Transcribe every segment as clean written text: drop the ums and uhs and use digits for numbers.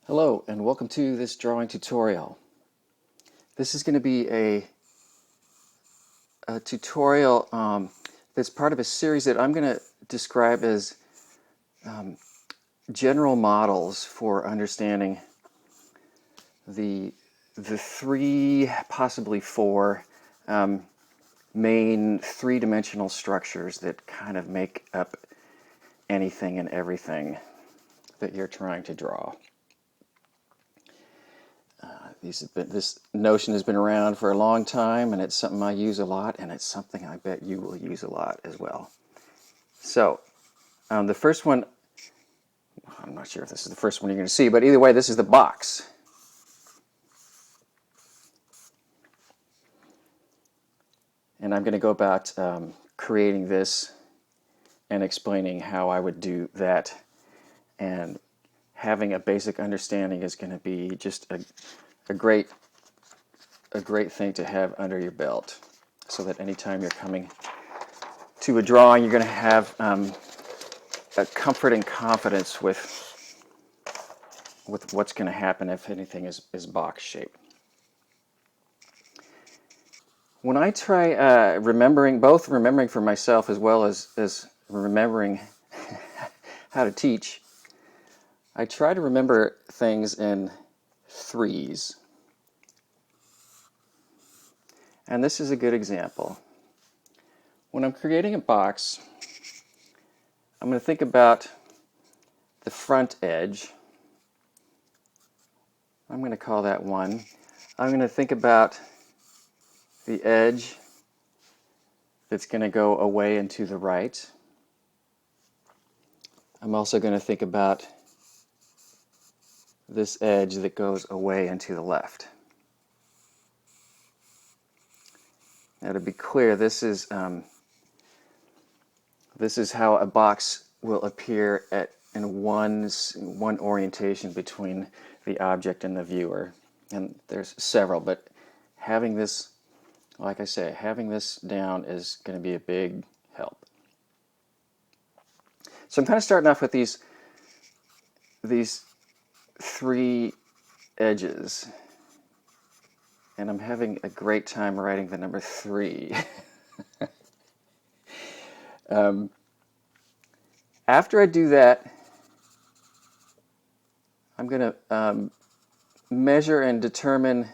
Hello and welcome to this drawing tutorial. This is going to be a tutorial that's part of a series that I'm going to describe as general models for understanding the three, possibly four main three-dimensional structures that kind of make up anything and everything that you're trying to draw. This notion has been around for a long time, and it's something I use a lot, and it's something I bet you will use a lot as well. So, the first one, I'm not sure if this is the first one you're going to see, but either way, this is the box. And I'm going to go about creating this and explaining how I would do that. And having a basic understanding is going to be just a great thing to have under your belt, so that anytime you're coming to a drawing, you're going to have a comfort and confidence with what's going to happen if anything is box shaped. When I try remembering for myself as well as remembering how to teach, I try to remember things in threes. And this is a good example. When I'm creating a box, I'm going to think about the front edge. I'm going to call that 1. I'm going to think about the edge that's going to go away and to the right. I'm also going to think about this edge that goes away and to the left. Now, to be clear, this is how a box will appear in one orientation between the object and the viewer. And there's several, but having this, like I say, having this down is going to be a big help. So I'm kind of starting off with these three edges, and I'm having a great time writing the number 3. After I do that, I'm going to measure and determine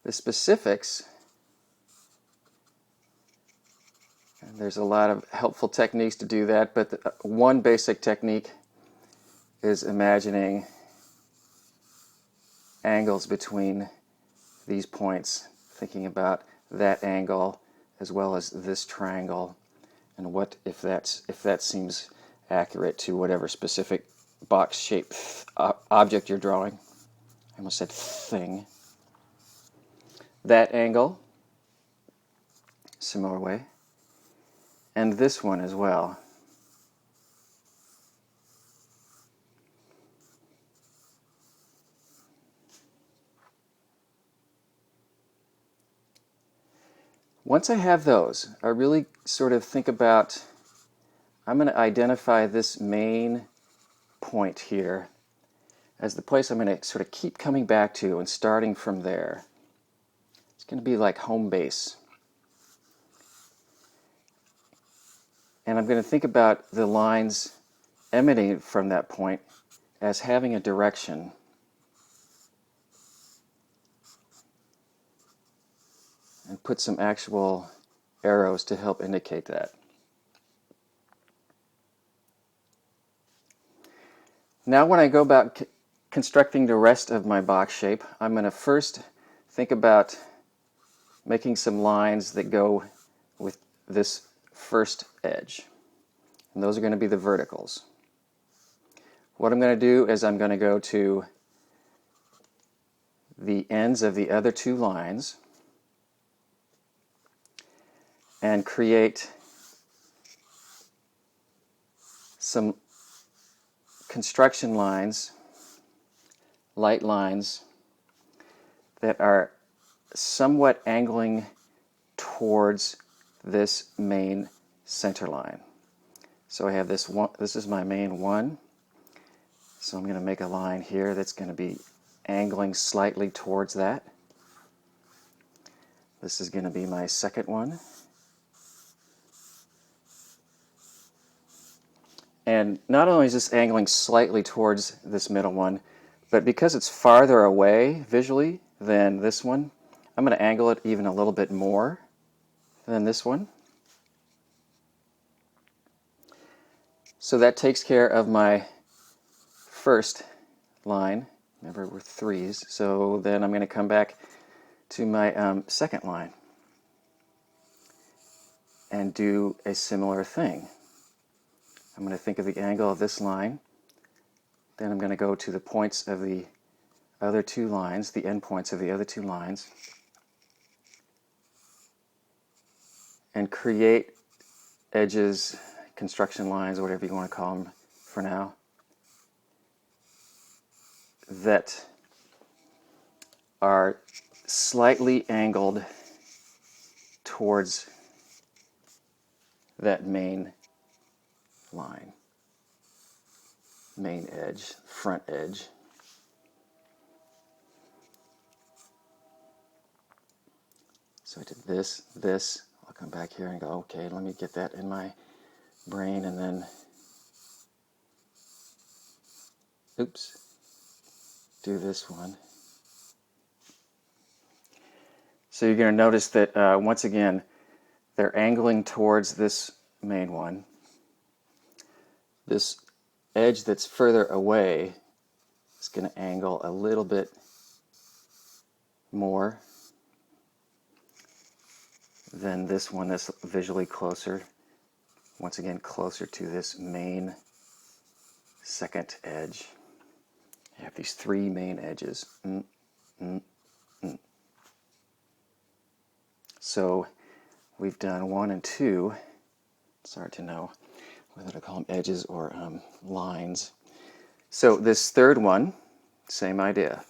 the specifics. And there's a lot of helpful techniques to do that, but one basic technique is imagining angles between these points, thinking about that angle as well as this triangle, and what if that seems accurate to whatever specific box-shaped object you're drawing. I almost said thing. That angle, similar way, and this one as well. Once I have those, I really sort of think about, I'm going to identify this main point here as the place I'm going to sort of keep coming back to and starting from there. It's going to be like home base. And I'm going to think about the lines emanating from that point as having a direction. And put some actual arrows to help indicate that. Now when I go about constructing the rest of my box shape, I'm going to first think about making some lines that go with this first edge. And those are going to be the verticals. What I'm going to do is I'm going to go to the ends of the other two lines and create some construction lines, light lines, that are somewhat angling towards this main center line. So I have this one, this is my main 1. So I'm going to make a line here that's going to be angling slightly towards that. This is going to be my second one. And not only is this angling slightly towards this middle one, but because it's farther away visually than this one, I'm going to angle it even a little bit more than this one. So that takes care of my first line. Remember, we're threes. So then I'm going to come back to my second line and do a similar thing. I'm going to think of the angle of this line. Then I'm going to go to the points of the other two lines, the endpoints of the other two lines, and create edges, construction lines, whatever you want to call them for now, that are slightly angled towards that main line, main edge, front edge. So I did this. I'll come back here and go, okay, let me get that in my brain, and then, oops, do this one. So you're going to notice that once again, they're angling towards this main one. This edge that's further away is going to angle a little bit more than this one that's visually closer. Once again, closer to this main second edge. You have these three main edges. So we've done 1 and 2. It's hard to know whether to call them edges or lines. So this third one, same idea.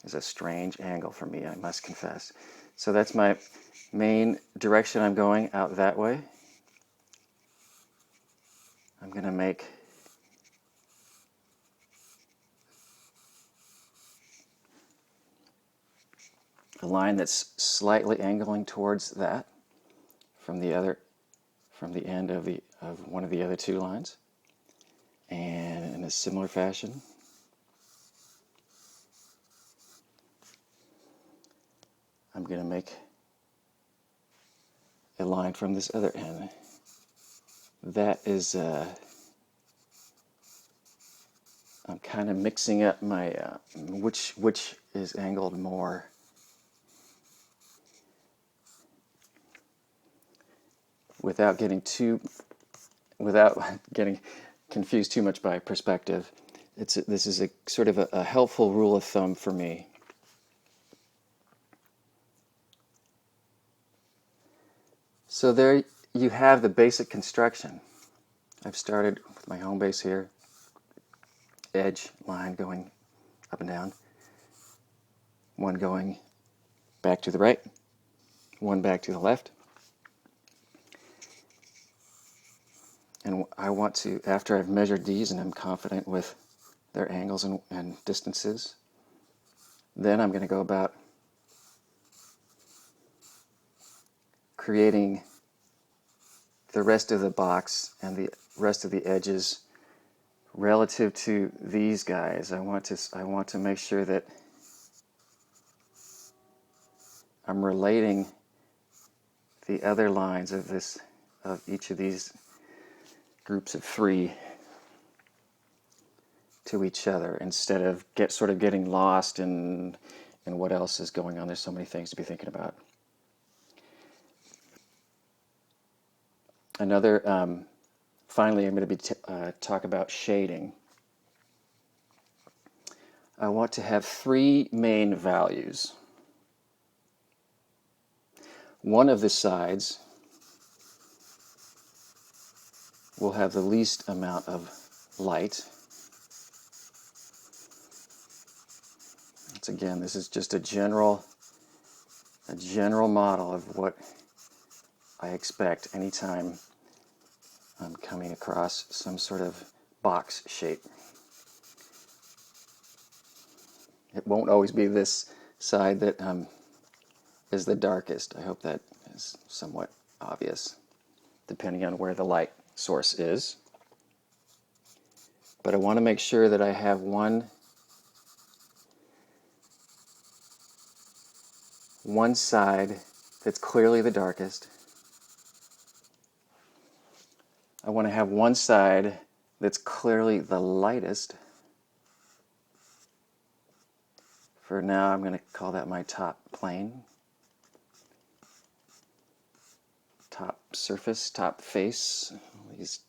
Is a strange angle for me, I must confess. So that's my main direction I'm going, out that way. I'm going to make a line that's slightly angling towards that from the end of one of the other two lines. And in a similar fashion, I'm going to make a line from this other end. That is, I'm kind of mixing up my, which is angled more. Without getting confused too much by perspective. This is a sort of a helpful rule of thumb for me. So there you have the basic construction. I've started with my home base here, edge, line going up and down, one going back to the right, one back to the left. And I want to, after I've measured these and I'm confident with their angles and distances, then I'm going to go about creating the rest of the box and the rest of the edges relative to these guys. I want to make sure that I'm relating the other lines of each of these groups of three to each other, instead of sort of getting lost in what else is going on. There's so many things to be thinking about. Finally, I'm going to be talk about shading. I want to have three main values. One of the sides will have the least amount of light. Once again, this is just a general model of what I expect anytime I'm coming across some sort of box shape. It won't always be this side that is the darkest. I hope that is somewhat obvious, depending on where the light source is. But I want to make sure that I have one side that's clearly the darkest. I want to have one side that's clearly the lightest. For now, I'm going to call that my top plane. Top surface, top face. These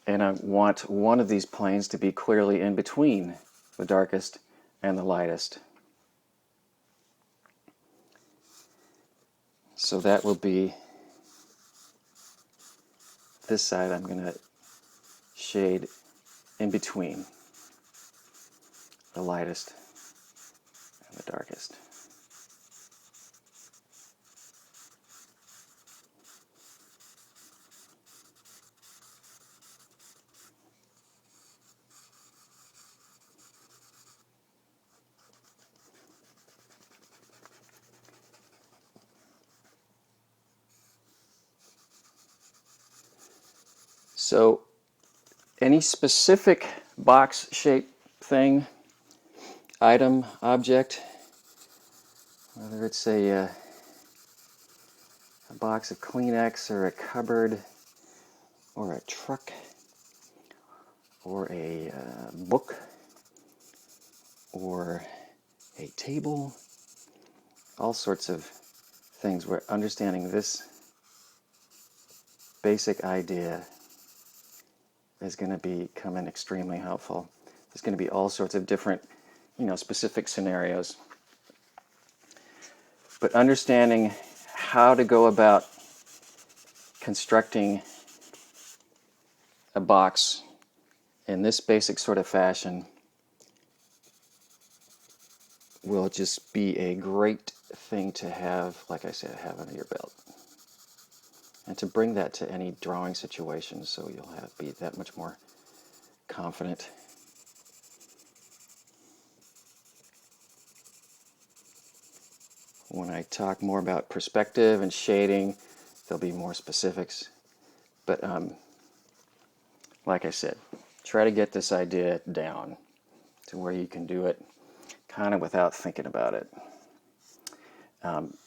and I want one of these planes to be clearly in between the darkest and the lightest. So that will be this side. I'm going to shade in between the lightest and the darkest. So any specific box shape thing, item, object, whether it's a box of Kleenex or a cupboard or a truck or a book or a table, all sorts of things where understanding this basic idea is going to become extremely helpful. There's going to be all sorts of different, specific scenarios. But understanding how to go about constructing a box in this basic sort of fashion will just be a great thing to have, like I said, have under your belt. And to bring that to any drawing situation so you'll be that much more confident. When I talk more about perspective and shading, there'll be more specifics. But like I said, try to get this idea down to where you can do it kind of without thinking about it.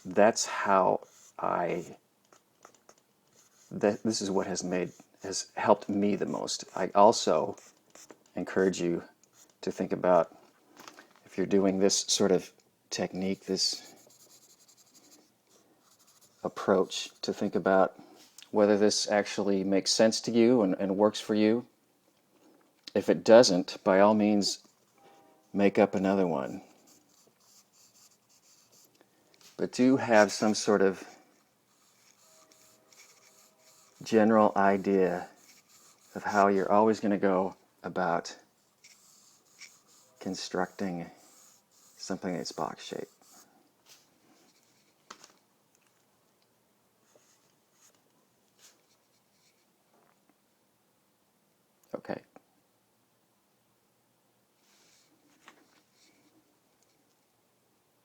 That's how this is what has helped me the most. I also encourage you to think about, if you're doing this sort of technique, this approach, to think about whether this actually makes sense to you and works for you. If it doesn't, by all means, make up another one. But do have some sort of general idea of how you're always going to go about constructing something that's box shaped.